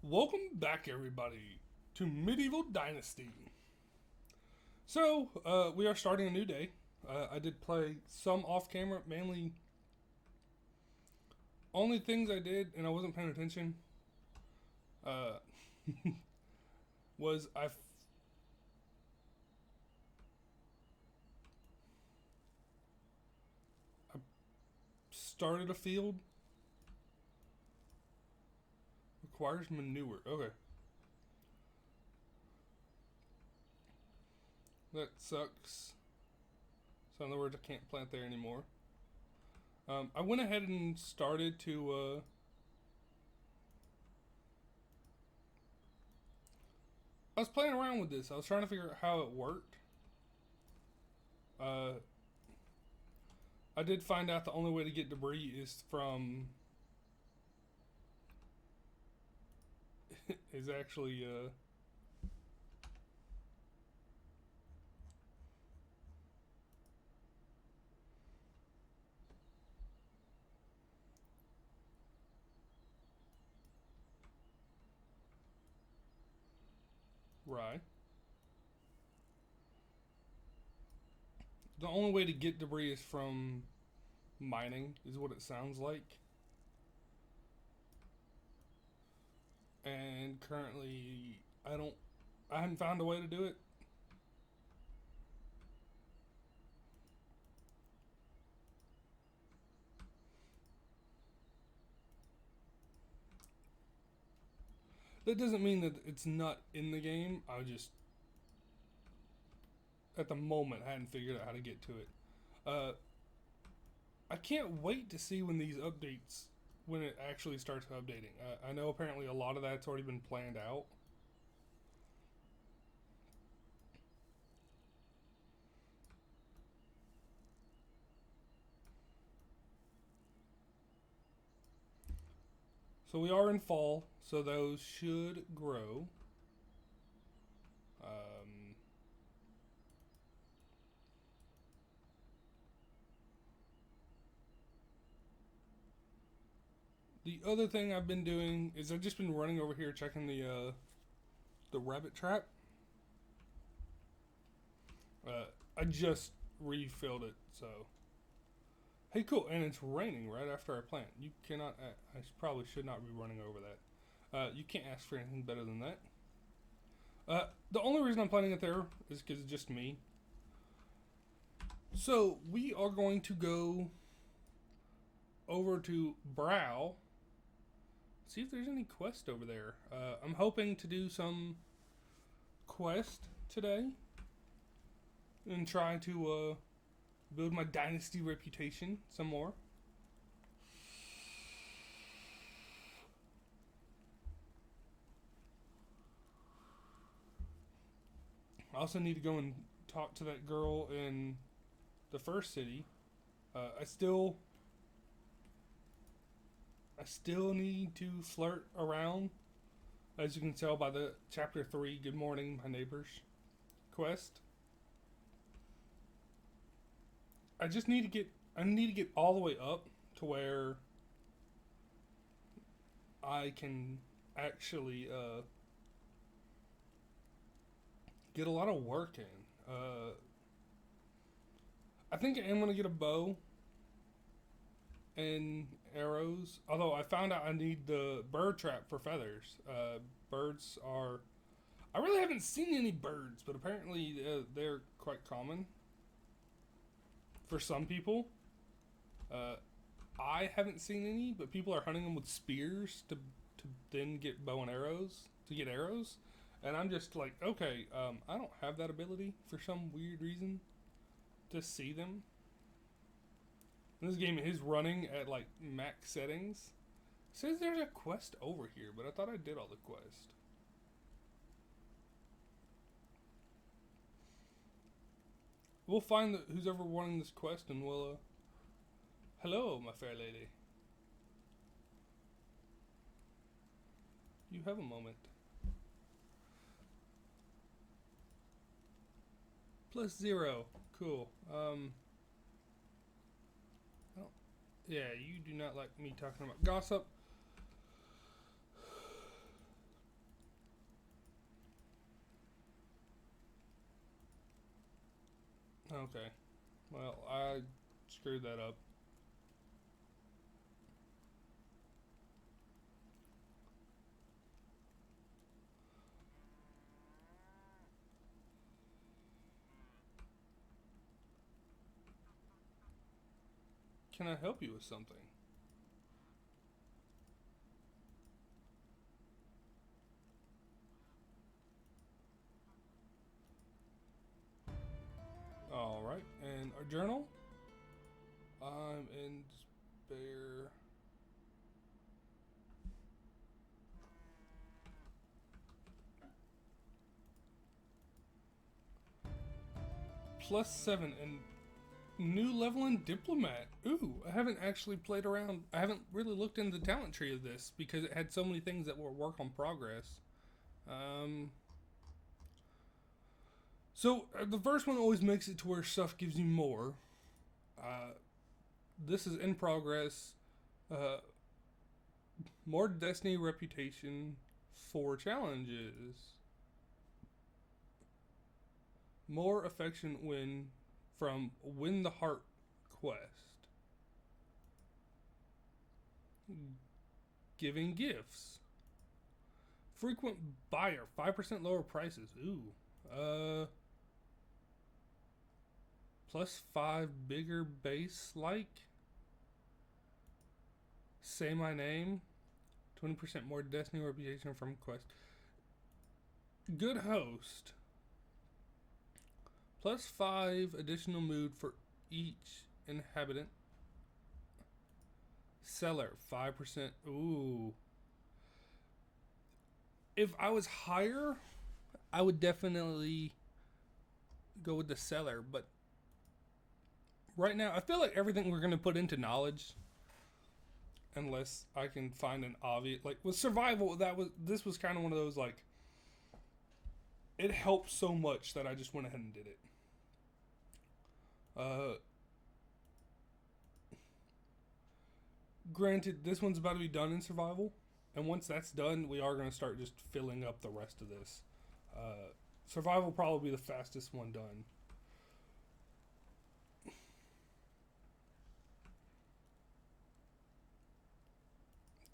Welcome back, everybody, to Medieval Dynasty. So, we are starting a new day. I did play some off camera, mainly only things I did, and I wasn't paying attention. Uh, was I started a field requires manure. Okay, that sucks. So in other words, I can't plant there anymore. I went ahead and started to. I was playing around with this. I was trying to figure out how it worked. Uh, I did find out the only way to get debris is from is actually rye. The only way to get debris is from mining, is what it sounds like. And currently, I haven't found a way to do it. That doesn't mean that it's not in the game. I just, at the moment, hadn't figured out how to get to it. Uh, I can't wait to see when these updates, when it actually starts updating. I know apparently a lot of that's already been planned out. So we are in fall, so those should grow. Um, the other thing I've been doing is I've just been running over here checking the rabbit trap. I just refilled it, so hey, cool. And it's raining right after I plant. You cannot. I probably should not be running over that. You can't ask for anything better than that. The only reason I'm planting it there is because it's just me. So we are going to go over to Brow. See if there's any quest over there. I'm hoping to do some quest today and try to build my dynasty reputation some more. I also need to go and talk to that girl in the first city. I still need to flirt around, as you can tell by the chapter 3 Good Morning My Neighbors quest. I need to get all the way up to where I can actually get a lot of work in. I think I am going to get a bow and arrows. Although I found out I need the bird trap for feathers. Birds are. I really haven't seen any birds, but apparently they're quite common for some people. Uh, I haven't seen any, but people are hunting them with spears to then get bow and arrows to get arrows, and I'm just like, okay, I don't have that ability for some weird reason to see them. And this game is running at like max settings. It says there's a quest over here, but I thought I did all the quest. We'll find who's ever wanting this quest, and we'll. Hello, my fair lady. You have a moment. +0. Cool. I don't, yeah, you do not like me talking about gossip. Okay. Well, I screwed that up. Can I help you with something? Alright, and our journal? I'm in despair. +7 and new level in diplomat. Ooh, I haven't actually played around. I haven't really looked into the talent tree of this because it had so many things that were work on progress. Um, the first one always makes it to where stuff gives you more. Uh, this is in progress. Uh, more Destiny reputation, 4 challenges. More affection win from Win the Heart quest. Giving gifts. Frequent buyer, 5% lower prices. Ooh. +5 bigger base like. Say my name. 20% more Destiny reputation from quest. Good host. +5 additional mood for each inhabitant. Seller, 5%. Ooh. If I was higher, I would definitely go with the seller. But right now, I feel like everything we're going to put into knowledge, unless I can find an obvious, like with survival, this was kind of one of those, like, it helped so much that I just went ahead and did it. Granted, this one's about to be done in survival, and once that's done, we are going to start just filling up the rest of this. Survival will probably be the fastest one done.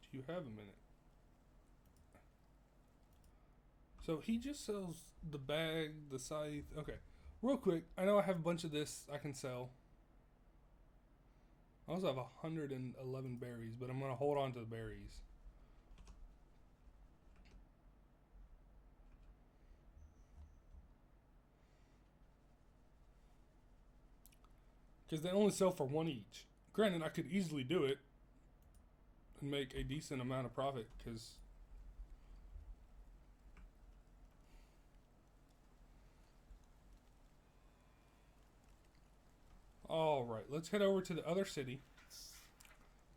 Do you have a minute? So he just sells the bag, the scythe. Okay, real quick, I know I have a bunch of this I can sell. I also have 111 berries, but I'm going to hold on to the berries. Because they only sell for 1 each. Granted, I could easily do it and make a decent amount of profit, because alright, let's head over to the other city.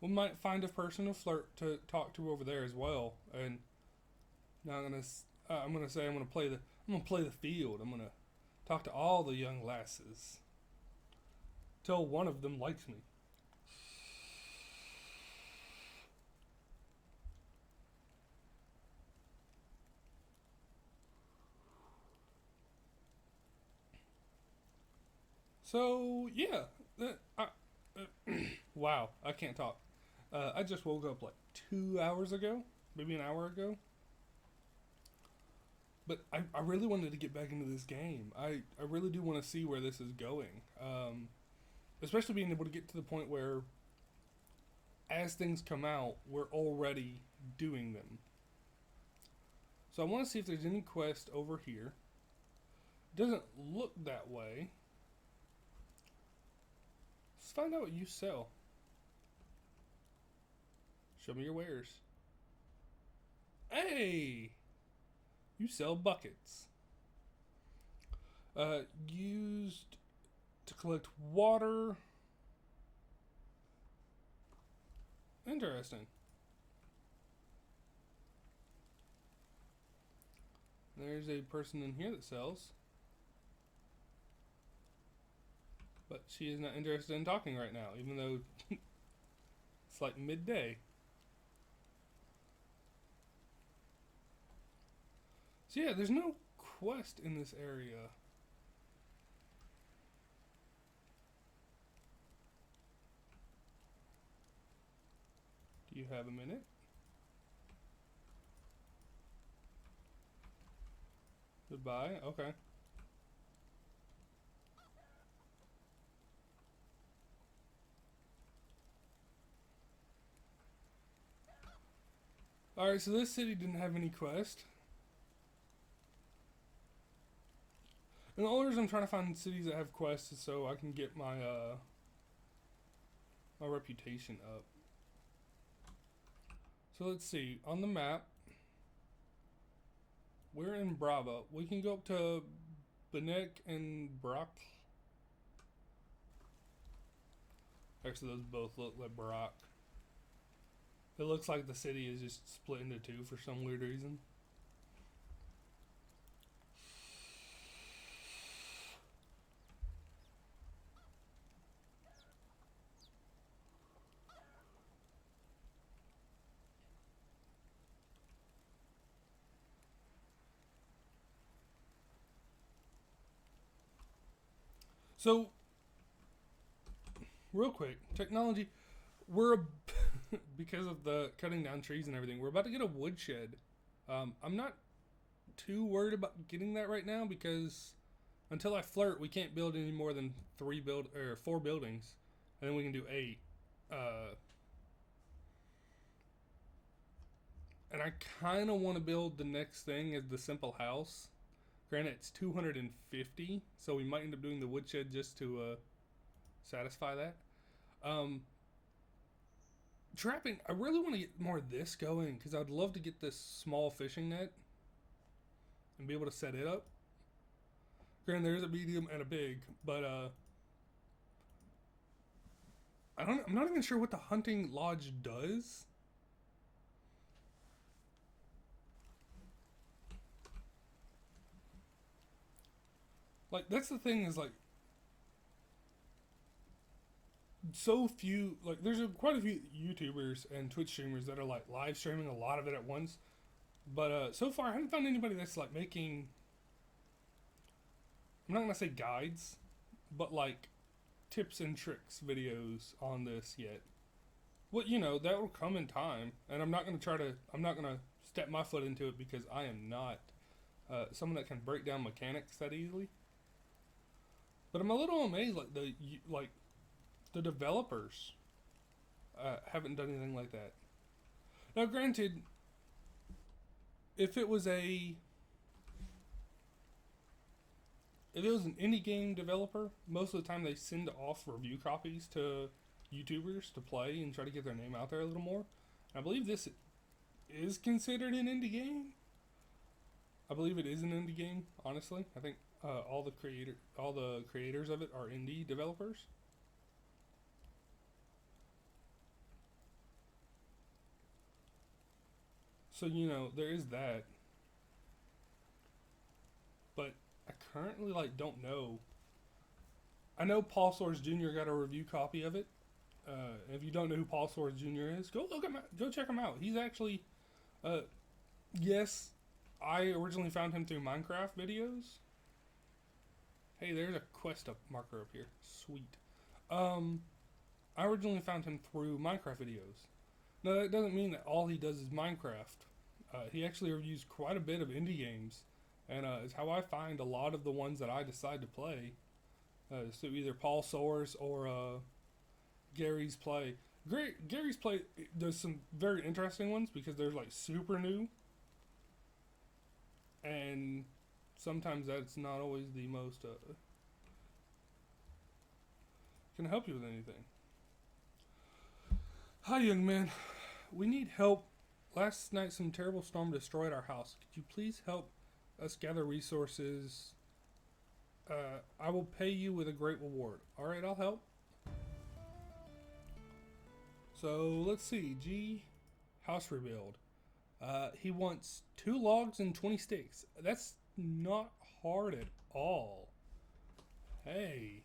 We might find a person to flirt to talk to over there as well. And now I'm gonna play the field. I'm gonna talk to all the young lasses till one of them likes me. So yeah, wow, I can't talk. I just woke up like 2 hours ago, maybe an hour ago. But I really wanted to get back into this game. I really do want to see where this is going. Especially being able to get to the point where, as things come out, we're already doing them. So I want to see if there's any quest over here. Doesn't look that way. Let's find out what you sell. Show me your wares. Hey! You sell buckets. Used to collect water. Interesting. There's a person in here that sells. But she is not interested in talking right now, even though it's like midday. So yeah, there's no quest in this area. you have a minute. Goodbye. Okay. Alright, so this city didn't have any quest. And the only reason I'm trying to find cities that have quests is so I can get my my reputation up. So let's see. On the map, we're in Brava. We can go up to Benek and Brock. Actually, those both look like Brock. It looks like the city is just split into two for some weird reason. So, real quick, technology. We're because of the cutting down trees and everything. We're about to get a woodshed. I'm not too worried about getting that right now because until I flirt, we can't build any more than 4 buildings, and then we can do 8. And I kind of want to build the next thing as the simple house. Granted, it's 250, so we might end up doing the woodshed just to satisfy that. Trapping, I really want to get more of this going because I'd love to get this small fishing net and be able to set it up. Granted, there's a medium and a big, but I'm not even sure what the hunting lodge does. Like, that's the thing is, like, so few, like, there's quite a few YouTubers and Twitch streamers that are, like, live streaming a lot of it at once. But, so far, I haven't found anybody that's, like, making, I'm not going to say guides, but, like, tips and tricks videos on this yet. Well, you know, that will come in time. And I'm not going to step my foot into it because I am not someone that can break down mechanics that easily. But I'm a little amazed, like the developers haven't done anything like that. Now, granted, if it was an indie game developer, most of the time they send off review copies to YouTubers to play and try to get their name out there a little more. And I believe this is considered an indie game. I believe it is an indie game, honestly. I think all the creators of it are indie developers. So, you know, there is that. But I currently, like, don't know. I know Paul Soares Jr. got a review copy of it. If you don't know who Paul Soares Jr. is, go check him out. He's actually, yes, I originally found him through Minecraft videos. Hey, there's a quest marker up here. Sweet. I originally found him through Minecraft videos. Now, that doesn't mean that all he does is Minecraft. He actually reviews quite a bit of indie games, and it's how I find a lot of the ones that I decide to play. So either Paul Soares or Gary's Play. Gary's Play does some very interesting ones because they're like super new, and sometimes that's not always the most can help you with anything. Hi, young man. We need help. Last night, some terrible storm destroyed our house. Could you please help us gather resources? I will pay you with a great reward. Alright, I'll help. So, let's see. G, house rebuild. He wants 2 logs and 20 sticks. That's not hard at all. Hey.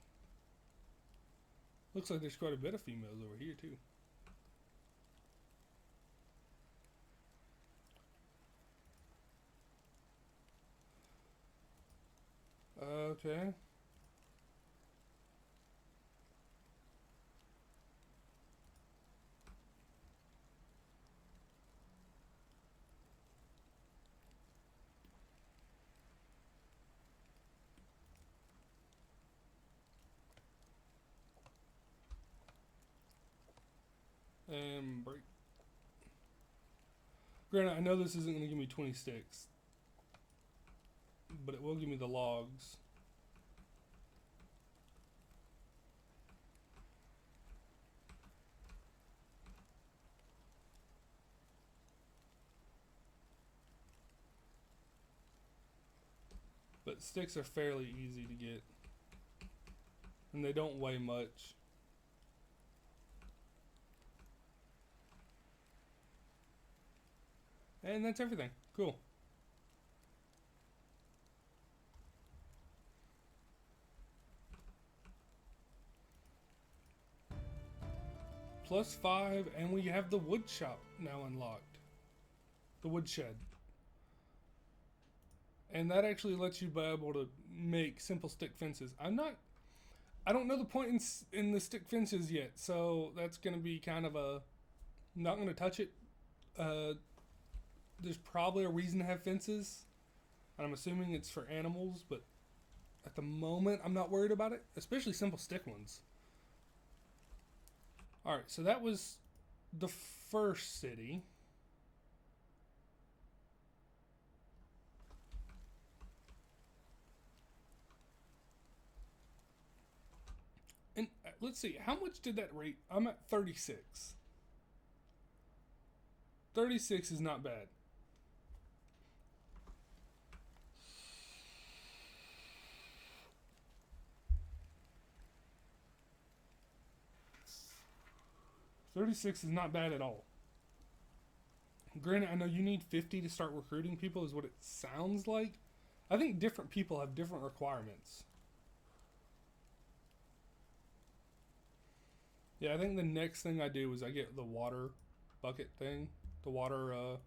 Looks like there's quite a bit of females over here, too. Okay. And break. Granted, I know this isn't going to give me 20 sticks, but it will give me the logs. But sticks are fairly easy to get, and they don't weigh much. And that's everything. Cool. +5, and we have the wood shop now unlocked. The wood shed. And that actually lets you be able to make simple stick fences. I don't know the point in the stick fences yet, so that's going to be kind of a, not going to touch it. There's probably a reason to have fences. I'm assuming it's for animals, but at the moment, I'm not worried about it, especially simple stick ones. Alright, so that was the first city. And let's see, how much did that rate? I'm at 36. 36 is not bad. $36 is not bad at all. Granted, I know you need 50 to start recruiting people, is what it sounds like. I think different people have different requirements. Yeah, I think the next thing I do is I get the water bucket thing. The water,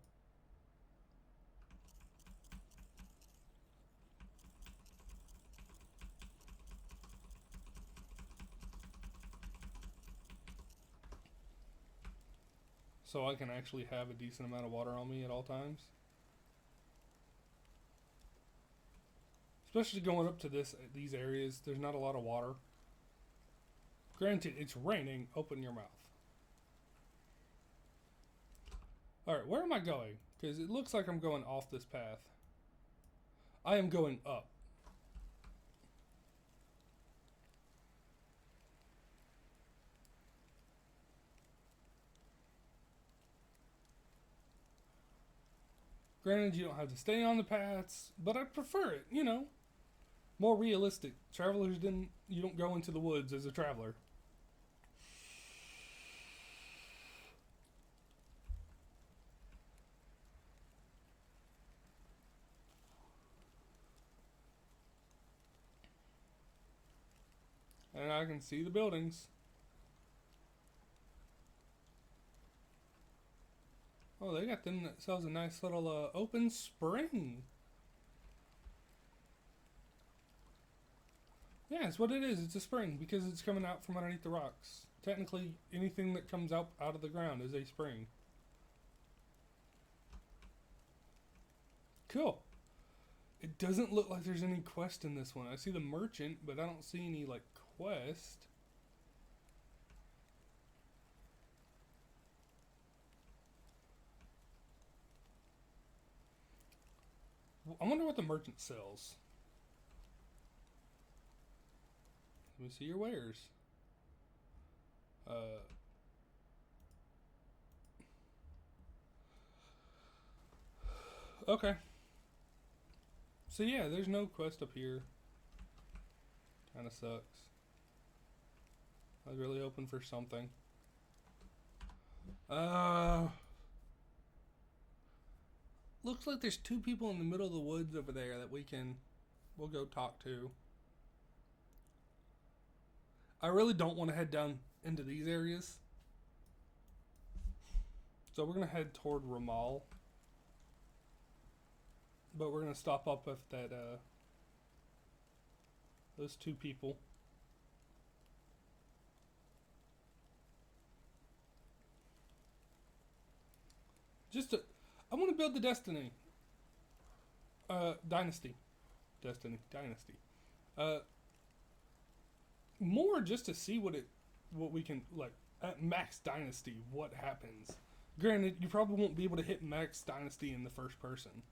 so I can actually have a decent amount of water on me at all times. Especially going up to these areas, there's not a lot of water. Granted, it's raining. Open your mouth. Alright, where am I going? Because it looks like I'm going off this path. I am going up. Granted, you don't have to stay on the paths, but I prefer it, you know. More realistic. You don't go into the woods as a traveler. And I can see the buildings. Oh, they got themselves a nice little open spring. Yeah, it's what it is. It's a spring because it's coming out from underneath the rocks. Technically, anything that comes out of the ground is a spring. Cool. It doesn't look like there's any quest in this one. I see the merchant, but I don't see any, like, quest. I wonder what the merchant sells. Let me see your wares. Okay. So yeah, there's no quest up here. Kinda sucks. I was really hoping for something. Looks like there's 2 people in the middle of the woods over there that we'll go talk to. I really don't want to head down into these areas. So we're going to head toward Ramal. But we're going to stop up with those 2 people. I want to build the Dynasty. Dynasty. More just to see what we can, like, At Max Dynasty, what happens? Granted, you probably won't be able to hit Max Dynasty in the first person.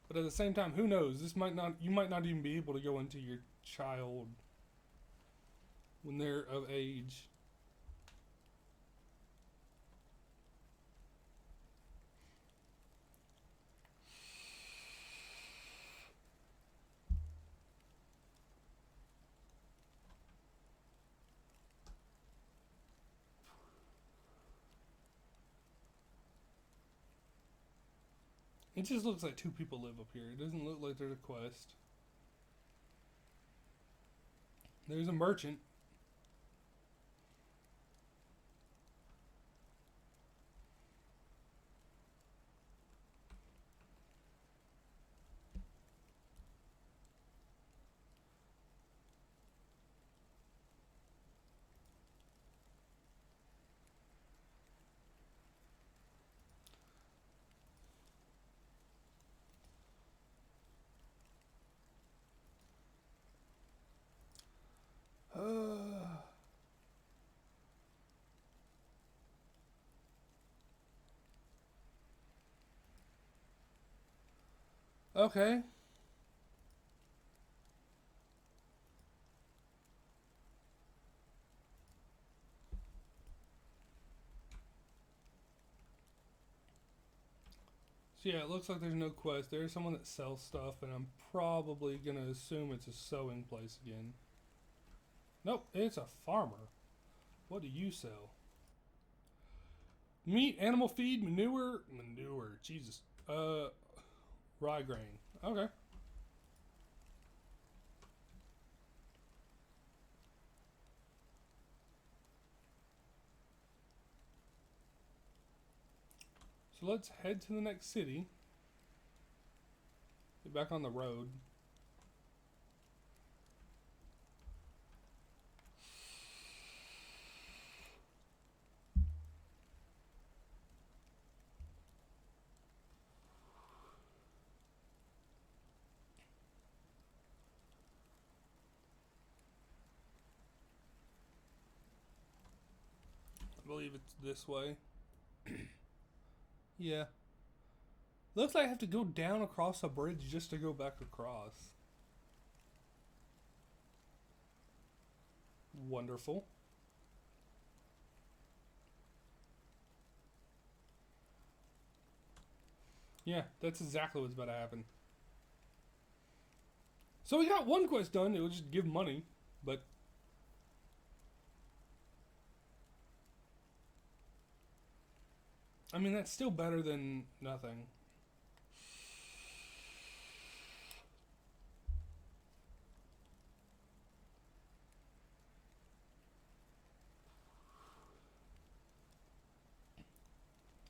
But at the same time, who knows? This might not. You might not even be able to go into your child when they're of age. It just looks like two people live up here. It doesn't look like there's a quest. There's a merchant. Okay. So yeah, it looks like there's no quest. There's someone that sells stuff, and I'm probably gonna assume it's a sewing place again. Nope, it's a farmer. What do you sell? Meat, animal feed, manure. Jesus. Rye grain. Okay. So let's head to the next city. Get back on the road. I believe it's this way. Yeah. Looks like I have to go down across a bridge just to go back across. Wonderful. Yeah, that's exactly what's about to happen. So we got one quest done. It will just give money, but I mean that's still better than nothing.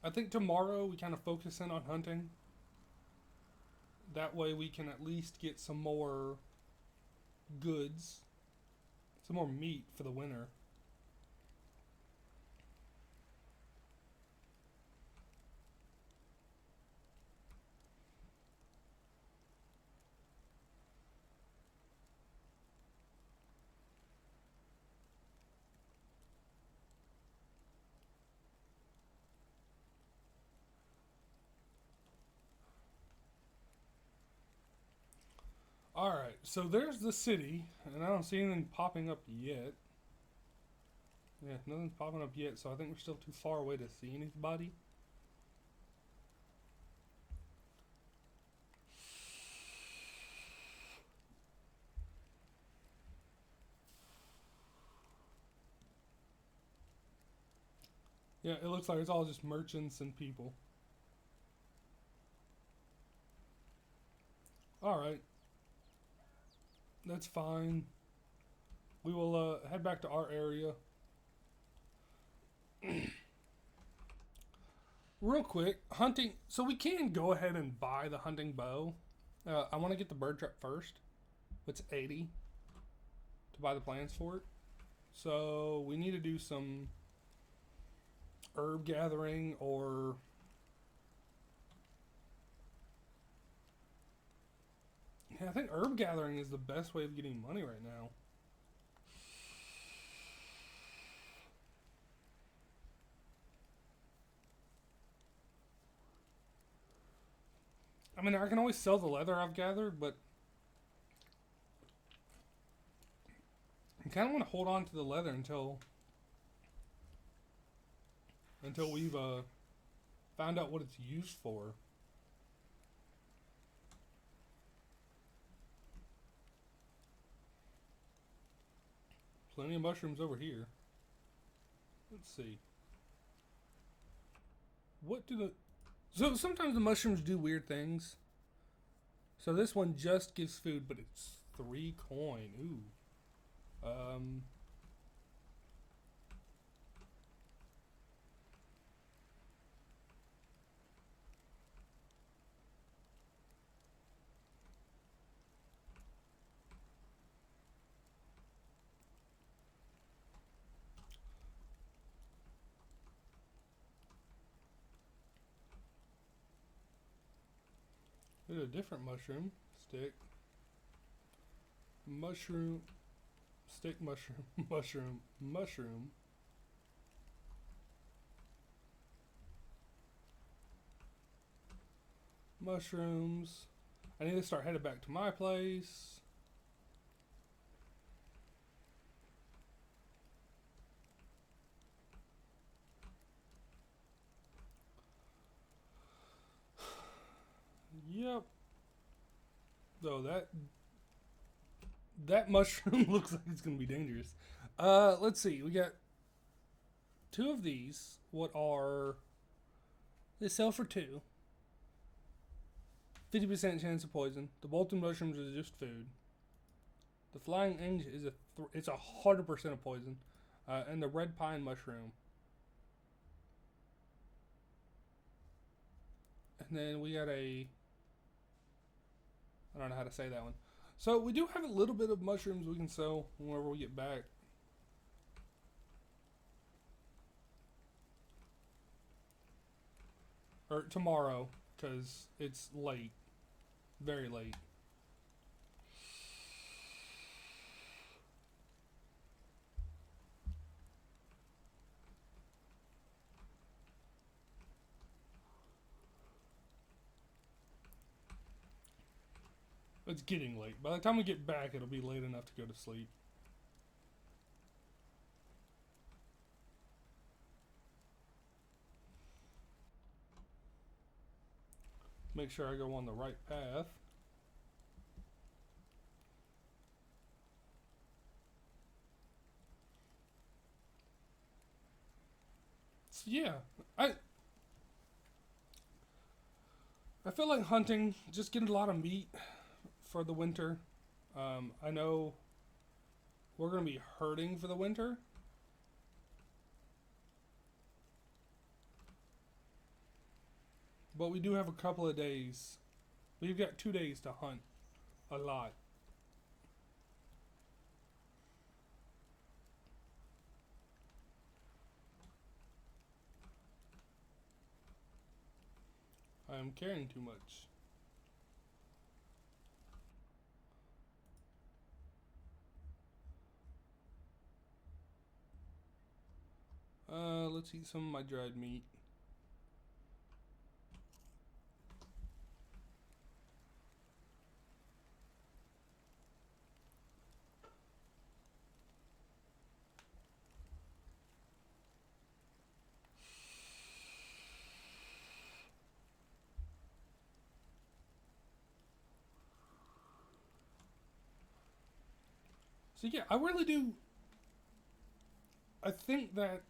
I think tomorrow we kind of focus in on hunting. That way we can at least get some more goods, some more meat for the winter. Alright, so there's the city, and I don't see anything popping up yet. Yeah, nothing's popping up yet, so I think we're still too far away to see anybody. Yeah, it looks like it's all just merchants and people. Alright, that's fine. We will head back to our area. Real quick, hunting. So we can go ahead and buy the hunting bow. I want to get the bird trap first. It's 80 to buy the plants for it. So we need to do some herb gathering or Yeah, I think herb gathering is the best way of getting money right now. I mean, I can always sell the leather I've gathered, but I kind of want to hold on to the leather until we've found out what it's used for. Plenty of mushrooms over here. Let's see. What do the... So sometimes the mushrooms do weird things. So this one just gives food, but it's 3 coin. Ooh. There's a different mushroom. Stick. Mushroom. Stick mushroom. Mushroom. Mushroom. Mushrooms. I need to start heading back to my place. Yep. Though that mushroom looks like it's gonna be dangerous. Let's see. We got 2 of these. What are they sell for 2? 50% chance of poison. The bolted mushrooms is just food. The flying inch is it's 100% of poison, and the red pine mushroom. And then we got a... I don't know how to say that one. So we do have a little bit of mushrooms we can sell whenever we get back. Or tomorrow, because it's late. Very late. It's getting late. By the time we get back, it'll be late enough to go to sleep. Make sure I go on the right path. So yeah, I feel like hunting, just getting a lot of meat for the winter. I know we're going to be hurting for the winter. But we do have a couple of days. We've got 2 days to hunt a lot. I am carrying too much. Let's eat some of my dried meat. So yeah, I really do. I think that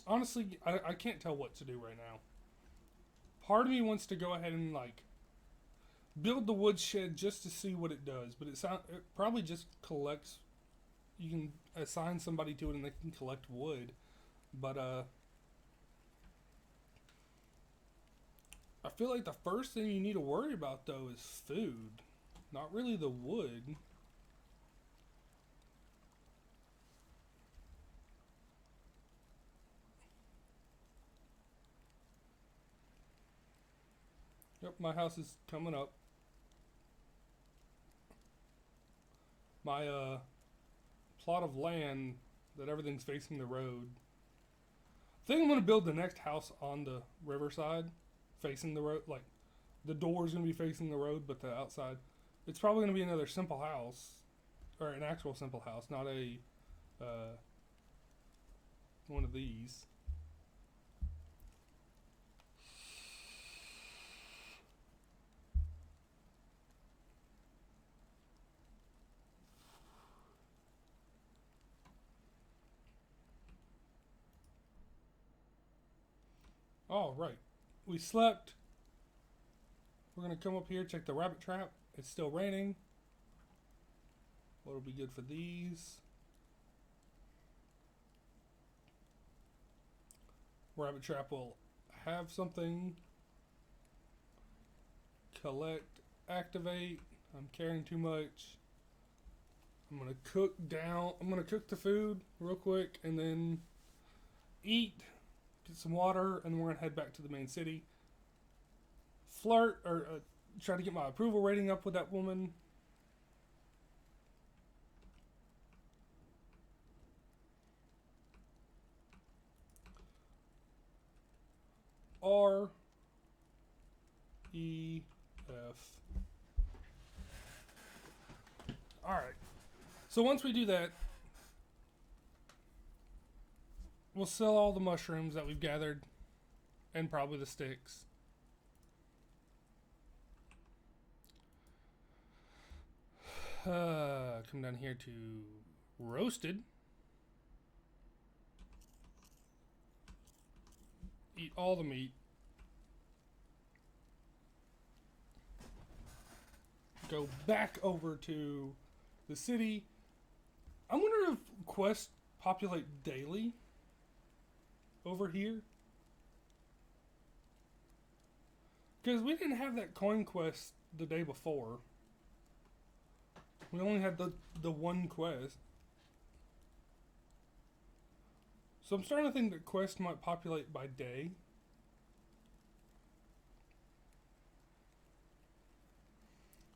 honestly, I can't tell what to do right now. Part of me wants to go ahead and like build the woodshed just to see what it does, but it probably just collects. You can assign somebody to it and they can collect wood, but I feel like the first thing you need to worry about though is food, not really the wood. Yep, my house is coming up. my plot of land that everything's facing the road. I think I'm gonna build the next house on the riverside, facing the road. Like the door's gonna be facing the road, but the outside, it's probably gonna be another simple house, or an actual simple house, not a one of these. All right, we slept. We're gonna come up here, check the rabbit trap. It's still raining. What'll be good for these? Rabbit trap will have something. Collect, activate. I'm carrying too much. I'm gonna cook down. I'm gonna cook the food real quick and then eat, get some water, and then we're gonna head back to the main city. Flirt or try to get my approval rating up with that woman. R E F. Alright. So once we do that, we'll sell all the mushrooms that we've gathered and probably the sticks. Come down here to roasted. Eat all the meat. Go back over to the city. I wonder if quests populate daily over here. Because we didn't have that coin quest the day before. We only had the one quest. So I'm starting to think that quests might populate by day.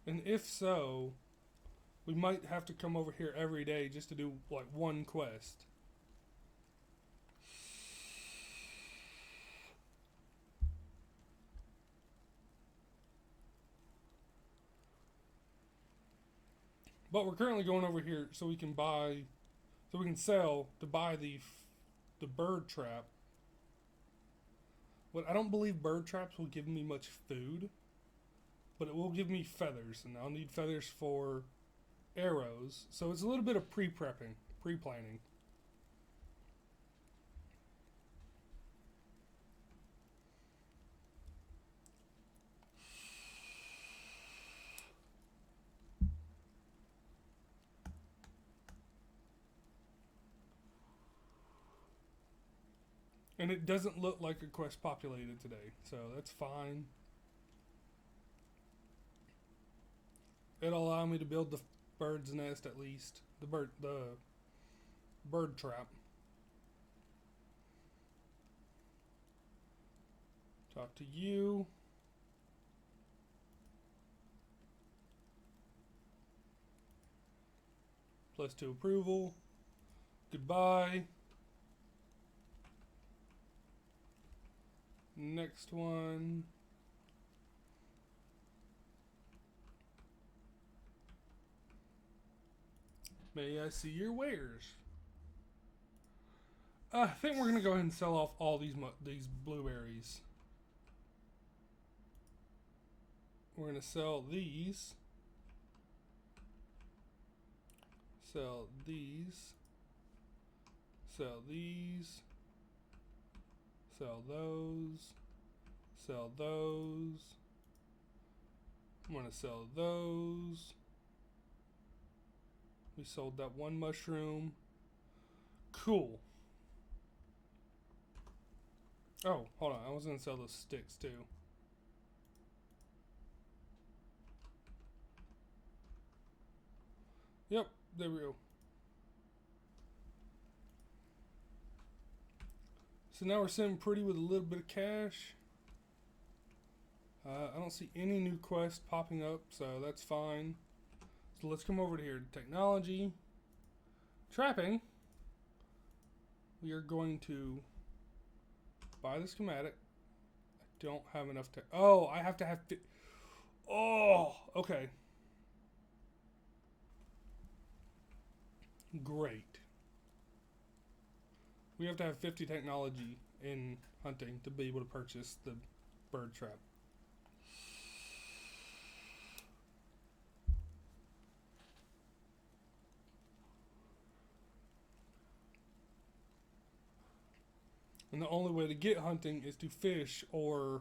And if so, we might have to come over here every day just to do like one quest. But we're currently going over here so we can sell to buy the bird trap. But I don't believe bird traps will give me much food, but it will give me feathers, and I'll need feathers for arrows. So it's a little bit of pre-planning. And it doesn't look like a quest populated today, so that's fine. It'll allow me to build the bird's nest at least. The bird trap. Talk to you. +2 approval. Goodbye. Next one. May I see your wares? I think we're gonna go ahead and sell off all these blueberries. We're gonna sell these. Sell these. Sell these. Sell those. Sell those. I'm gonna sell those. We sold that one mushroom. Cool. Oh, hold on. I was gonna sell those sticks too. Yep, there we go. So now we're sitting pretty with a little bit of cash. I don't see any new quests popping up, so that's fine. So let's come over to here. Technology. Trapping. We are going to buy the schematic. I don't have enough to... Oh, I have to have... Oh, okay. Great. We have to have 50 technology in hunting to be able to purchase the bird trap. And the only way to get hunting is to fish or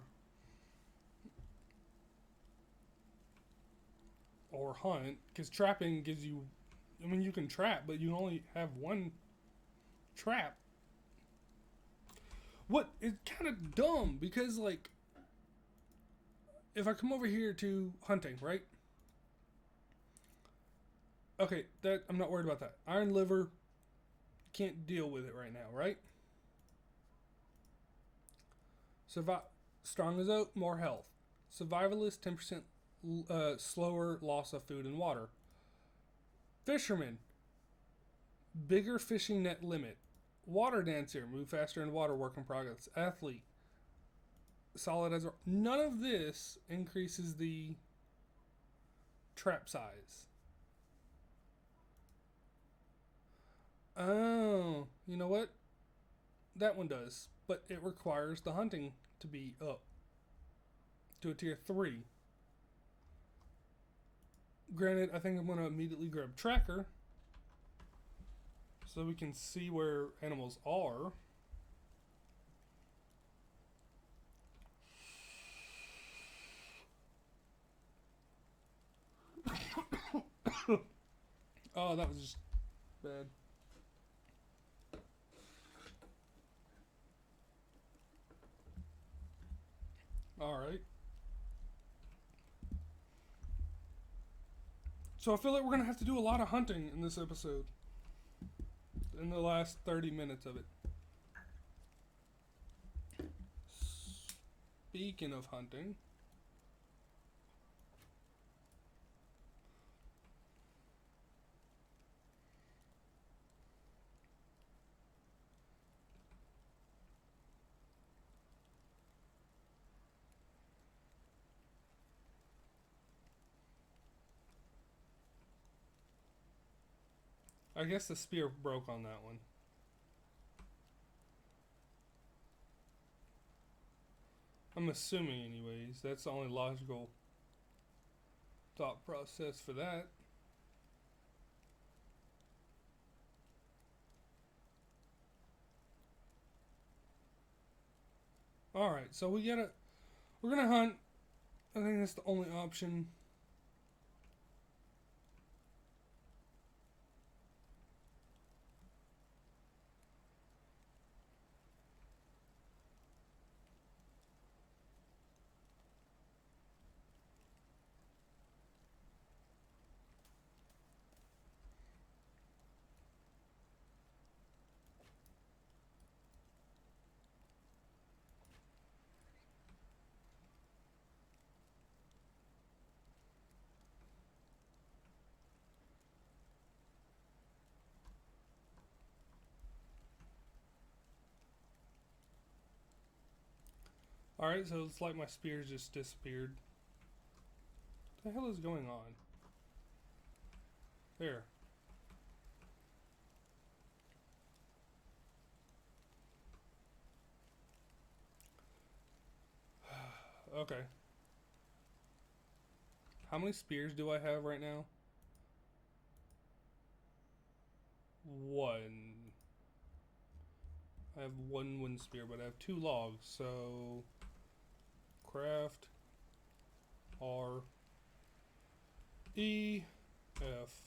hunt, because trapping gives you... I mean, you can trap, but you only have one trap. What is kind of dumb, because, like, if I come over here to hunting, right? Okay, that I'm not worried about that. Iron liver, can't deal with it right now, right? Strong as oak, more health. Survivalist, 10% slower loss of food and water. Fisherman, bigger fishing net limit. Water dancer, move faster in water, work in progress. Athlete, solid as... None of this increases the trap size. Oh, you know what? That one does, but it requires the hunting to be up to a tier 3. Granted, I think I'm going to immediately grab tracker so we can see where animals are. Oh, that was just bad. Alright. So I feel like we're going to have to do a lot of hunting in this episode. In the last 30 minutes of it. Speaking of hunting... I guess the spear broke on that one. I'm assuming anyways. That's the only logical thought process for that. Alright, so we're gonna hunt. I think that's the only option. Alright, so it's like my spears just disappeared. What the hell is going on? There. Okay. How many spears do I have right now? 1. I have 1 wind spear, but I have 2 logs, so... Craft... R... E... F...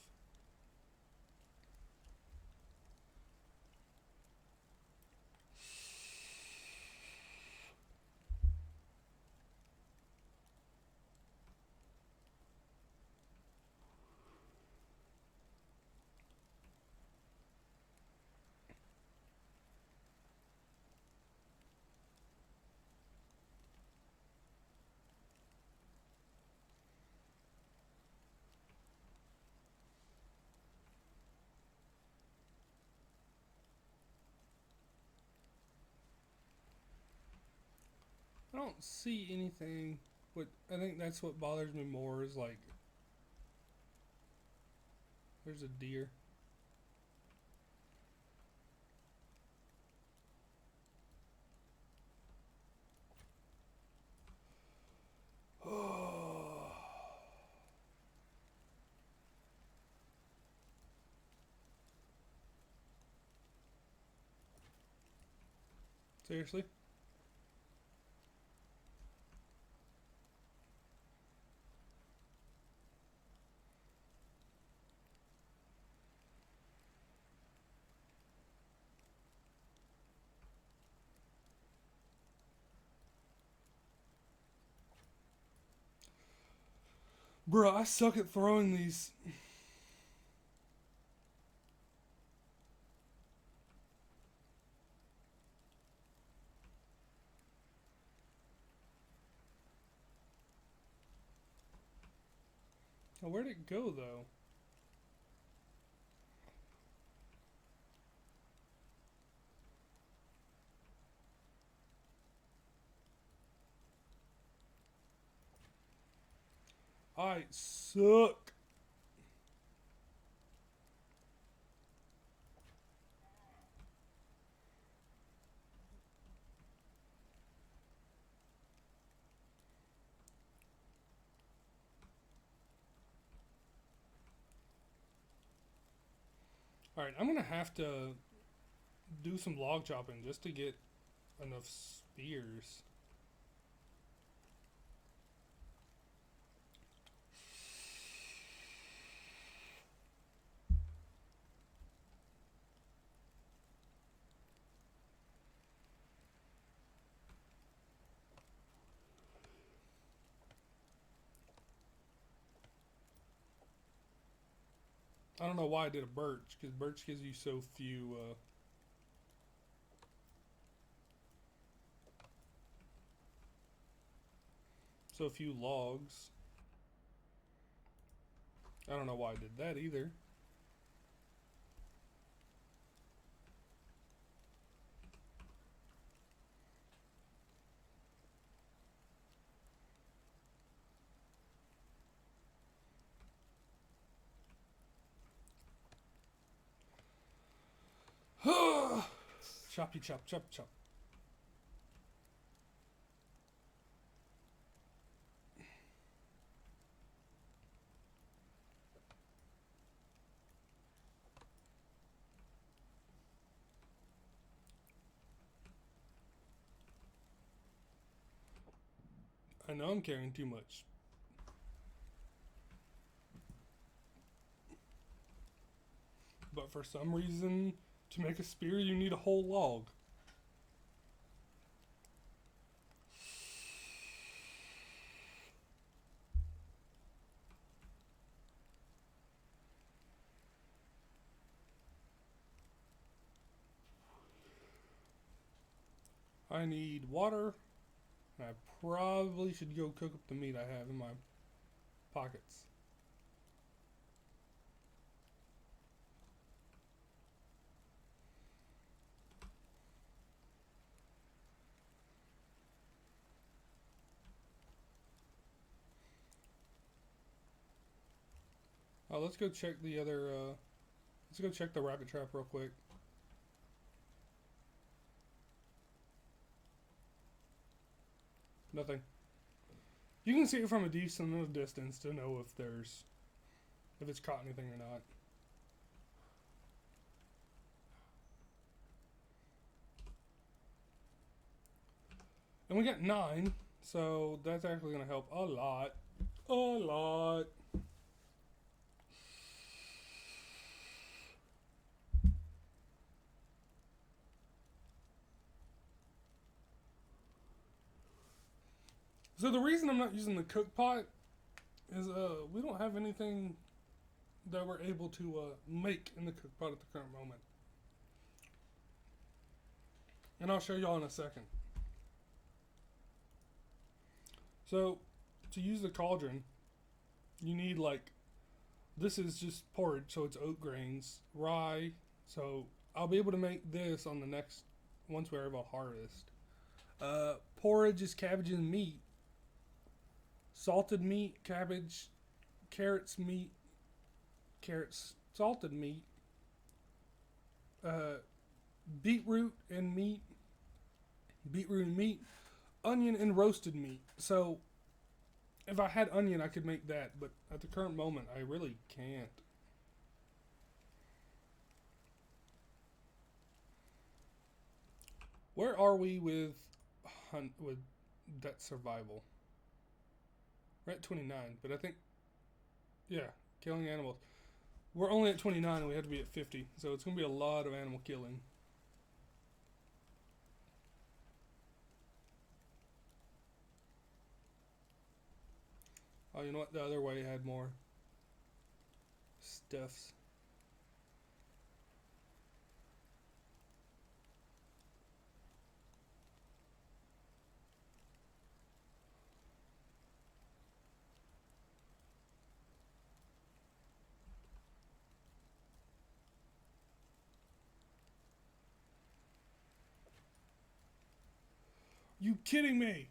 don't see anything. What I think that's what bothers me more is like there's a deer. Oh. Seriously? Bro, I suck at throwing these. Oh, where'd it go though? I suck. Alright, I'm gonna have to do some log chopping just to get enough spears. I don't know why I did a birch, because birch gives you so few logs. I don't know why I did that either. Choppy chop chop chop. I know I'm carrying too much. But for some reason, to make a spear, you need a whole log. I need water, and I probably should go cook up the meat I have in my pockets. Let's go check the other. Let's go check the rabbit trap real quick. Nothing. You can see it from a decent enough distance to know if it's caught anything or not. And we got 9, so that's actually going to help a lot. A lot. So the reason I'm not using the cook pot is we don't have anything that we're able to make in the cook pot at the current moment. And I'll show y'all in a second. So to use the cauldron, you need this is just porridge, so it's oat grains, rye. So I'll be able to make this on the next, once we're able to harvest. Porridge is cabbage and meat. Salted meat, cabbage, carrots, meat, carrots, salted meat. Uh, Beetroot and meat, beetroot and meat, onion and roasted meat. So if I had onion, I could make that, but at the current moment, I really can't. Where are we with with that survival? We're at 29, but I think yeah, killing animals. We're only at 29 and we have to be at 50, so it's going to be a lot of animal killing. Oh, you know what? The other way had more stuffs. You kidding me?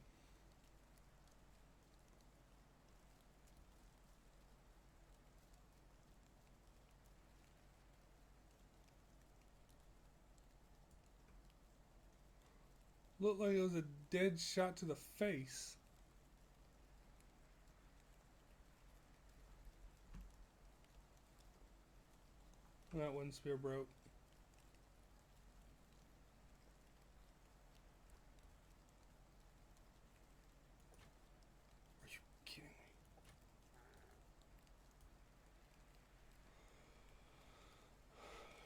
Looked like it was a dead shot to the face. And that one spear broke. Are you kidding me?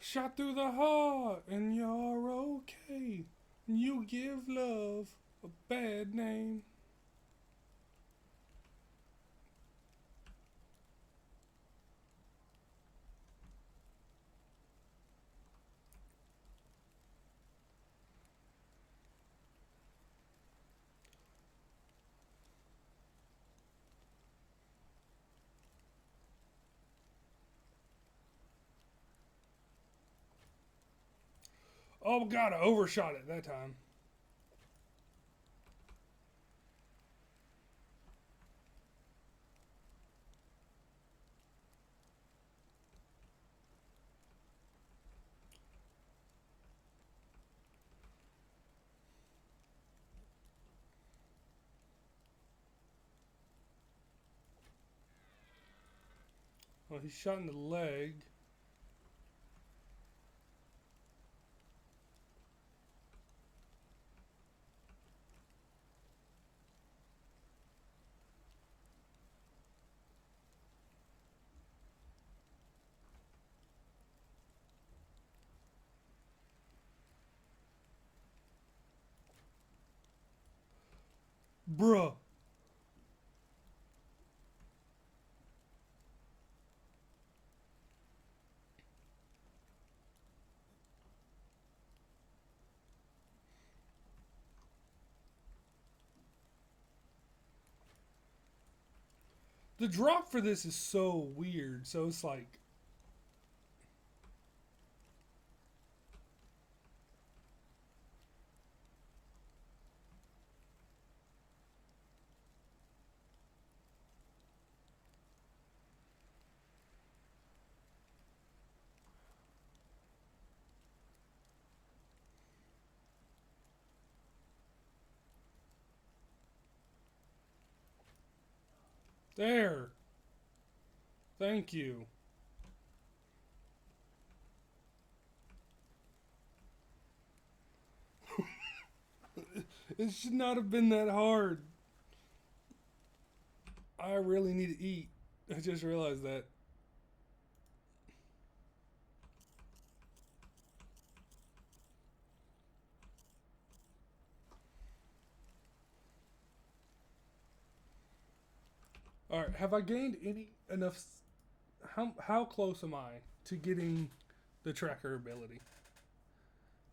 Shot through the heart and you're okay. You give love a bad name. Oh god, I overshot it that time. Well, he shot in the leg. Bruh. The drop for this is so weird. So it's like, there. Thank you. It should not have been that hard. I really need to eat. I just realized that. All right, have I gained any enough? How close am I to getting the tracker ability?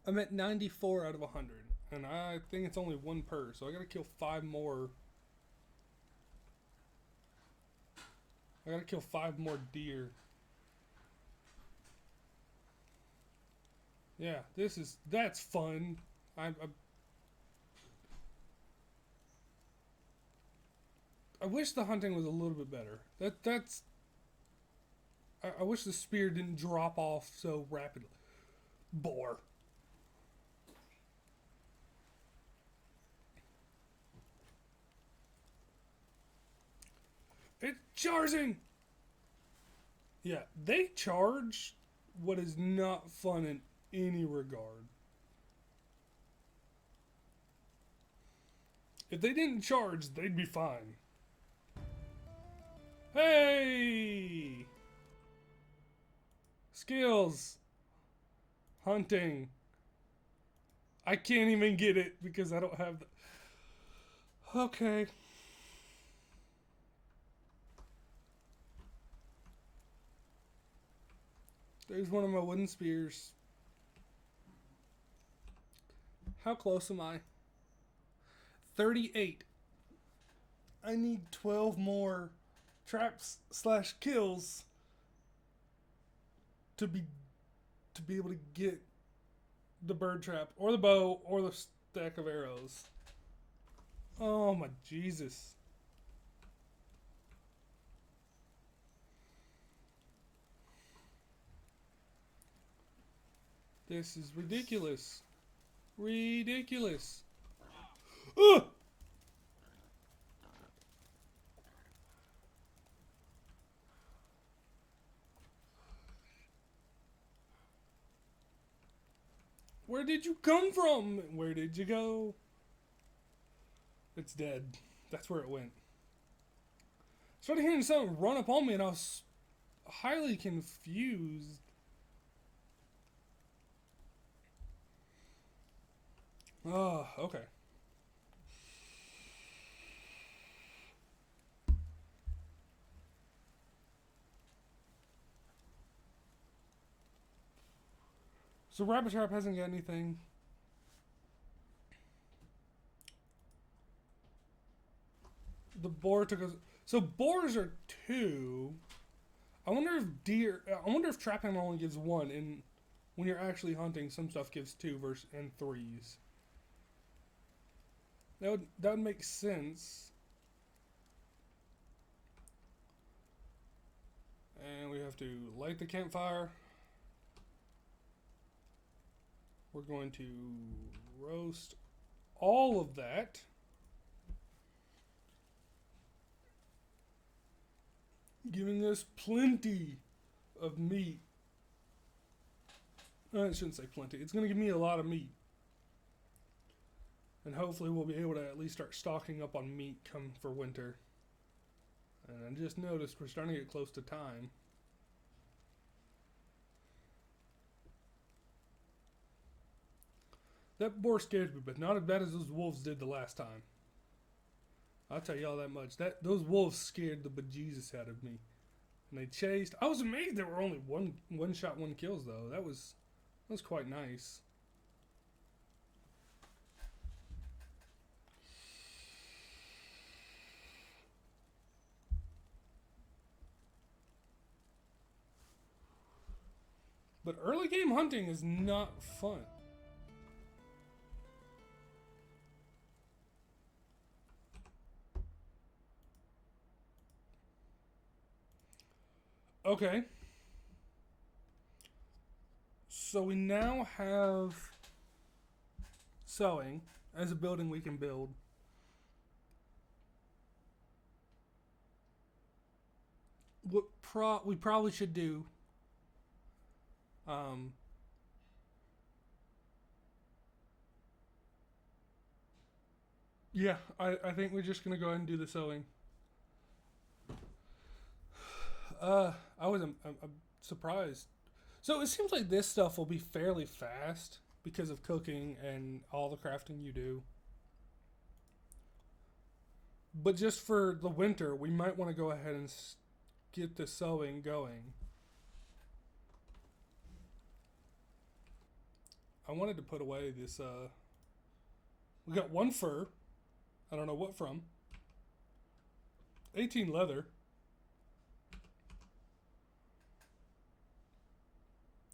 I'm at 94 out of 100, and I think it's only one per, so I gotta kill 5 more. I gotta kill 5 more deer. Yeah, that's fun. I'm I wish the hunting was a little bit better. That's. I wish the spear didn't drop off so rapidly. Boar. It's charging! Yeah, they charge what is not fun in any regard. If they didn't charge, they'd be fine. Hey! Skills. Hunting. I can't even get it because I don't have the... Okay. There's one of my wooden spears. How close am I? 38. I need 12 more traps / kills to be able to get the bird trap or the bow or the stack of arrows. Oh my Jesus. This is ridiculous. Ridiculous. Ugh! Where did you come from? Where did you go? It's dead. That's where it went. I started hearing something run up on me and I was highly confused. Oh, okay. So Rabbit Trap hasn't got anything. The boar took us. So boars are 2. I wonder if deer. I wonder if trapping only gives 1, and when you're actually hunting, some stuff gives 2 versus and 3s. That would make sense. And we have to light the campfire. We're going to roast all of that. Giving us plenty of meat. I shouldn't say plenty. It's going to give me a lot of meat. And hopefully we'll be able to at least start stocking up on meat come for winter. And I just noticed we're starting to get close to time. That boar scared me, but not as bad as those wolves did the last time. I'll tell y'all that much. Those wolves scared the bejesus out of me. And they chased. I was amazed there were only one shot, 1 kills though. That was quite nice. But early game hunting is not fun. Okay. So we now have sewing as a building we can build. What we probably should do yeah, I think we're just gonna go ahead and do the sewing. I'm surprised. So it seems like this stuff will be fairly fast because of cooking and all the crafting you do. But just for the winter, we might want to go ahead and get the sewing going. I wanted to put away this, we got 1 fur. I don't know what from. 18 leather.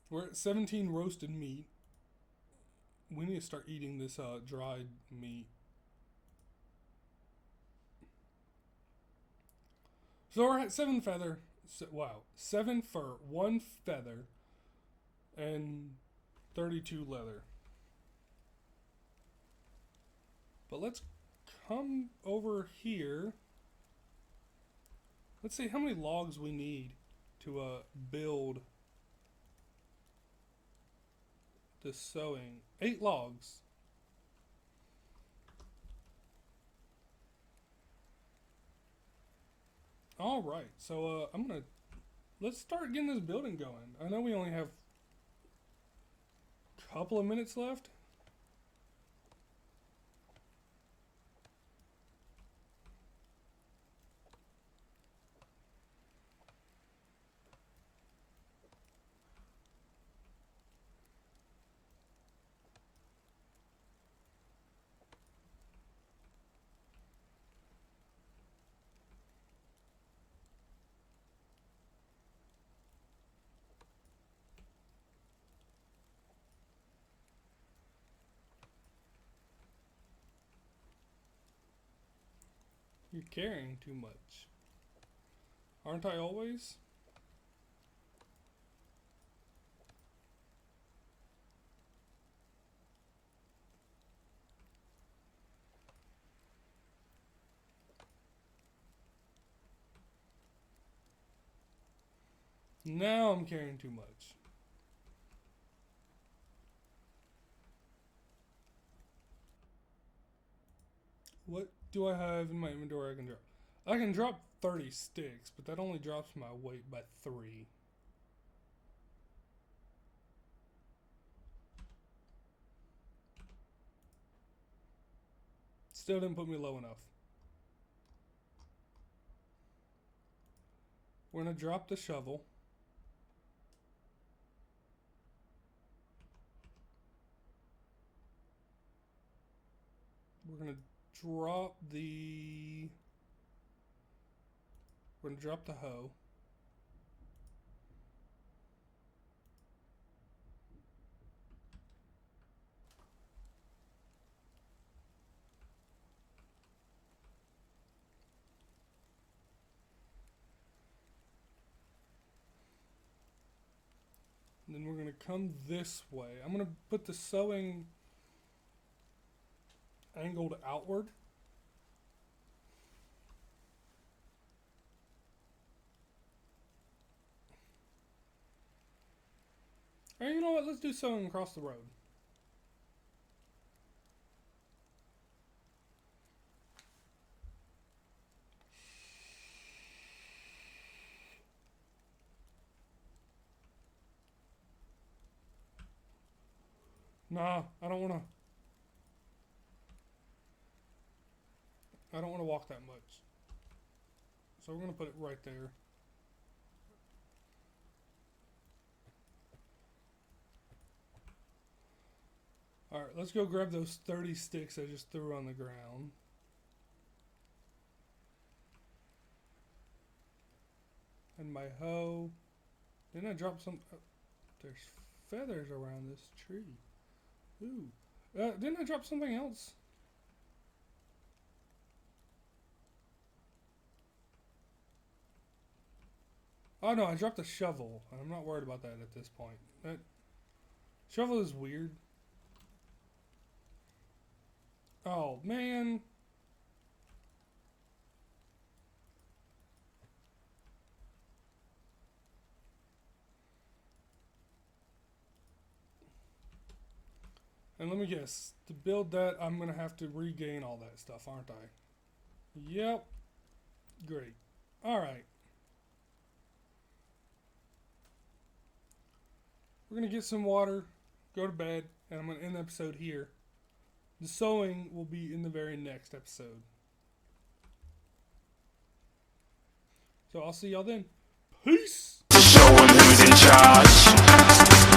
We're at 17 roasted meat. We need to start eating this dried meat. So we're at 7 feather. Wow, 7 fur, 1 feather, and 32 leather. But let's come over here. Let's see how many logs we need to build the sewing. 8 logs. All right, so let's start getting this building going. I know we only have a couple of minutes left. You're carrying too much. Aren't I always? Now I'm carrying too much. What do I have in my inventory I can drop? I can drop 30 sticks, but that only drops my weight by 3. Still didn't put me low enough. We're going to drop the shovel. We're going to drop the... We're going to drop the hoe. And then we're going to come this way. I'm going to put the sewing angled outward. Or you know what? Let's do sewing across the road. Nah, I don't want to walk that much. So we're going to put it right there. Alright, let's go grab those 30 sticks I just threw on the ground. And my hoe. Didn't I drop some... there's feathers around this tree. Ooh. Didn't I drop something else? Oh no, I dropped a shovel. And I'm not worried about that at this point. That shovel is weird. Oh, man. And let me guess. To build that, I'm going to have to regain all that stuff, aren't I? Yep. Great. Alright. We're going to get some water, go to bed, and I'm going to end the episode here. The sewing will be in the very next episode. So I'll see y'all then. Peace! Show 'em who's in charge.